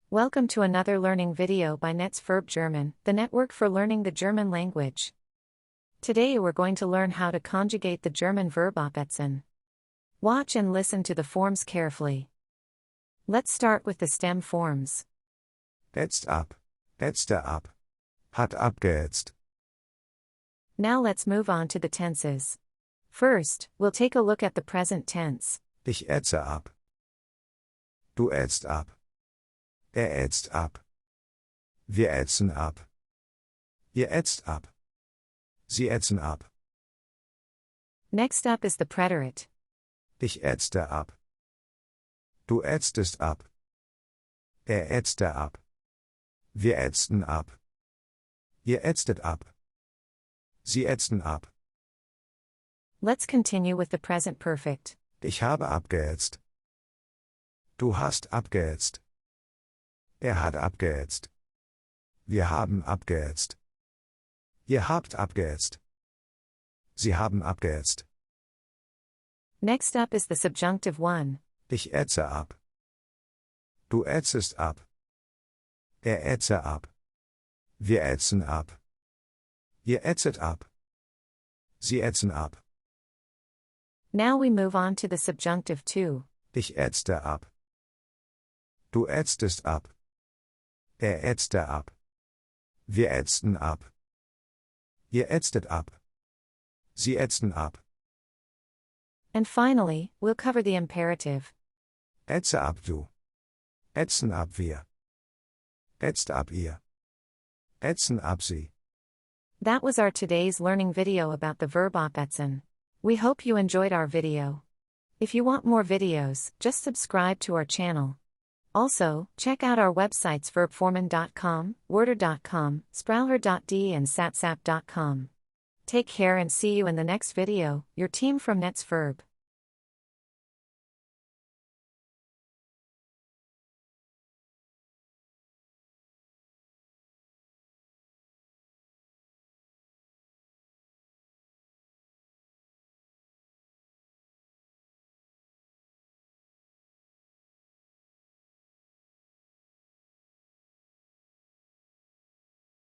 Welcome to another learning video by Netz Verb German, the network for learning the German language. Today we're going to learn how to conjugate the German verb abätzen. Watch and listen to the forms carefully. Let's start with the stem forms. Ätzt ab, ätzte ab, hat abgeätzt. Now let's move on to the tenses. First, we'll take a look at the present tense. Ich ätze ab. Du ätzt ab. Ätzt ab. Wir ätzen ab. Ihr ätzt ab. Sie ätzen ab. Next up is the preterite. Ich ätzte ab. Du ätztest ab. Ätzte ab. Wir ätzten ab. Ihr ätztet ab. Sie ätzten ab. Let's continue with the present perfect. Ich habe abgeätzt. Du hast abgeätzt. Hat abgeätzt. Wir haben abgeätzt. Ihr habt abgeätzt. Sie haben abgeätzt. Next up is the subjunctive one. Ich ätze ab. Du ätzest ab. Ätze ab. Wir ätzen ab. Ihr ätzet ab. Sie ätzen ab. Now we move on to the subjunctive two. Ich ätzte ab. Du ätztest ab. Ätzte ab. Wir ätzten ab. Ihr ätztet ab. Sie ätzten ab. And finally, we'll cover the imperative. Ätze ab du. Ätzen ab wir. Ätzt ab ihr. Ätzen ab sie. That was our today's learning video about the verb abätzen. We hope you enjoyed our video. If you want more videos, just subscribe to our channel. Also, check out our websites verbformen.com, worder.com, sprauher.de and satsap.com. Take care and see you in the next video, your team from Netz Verb.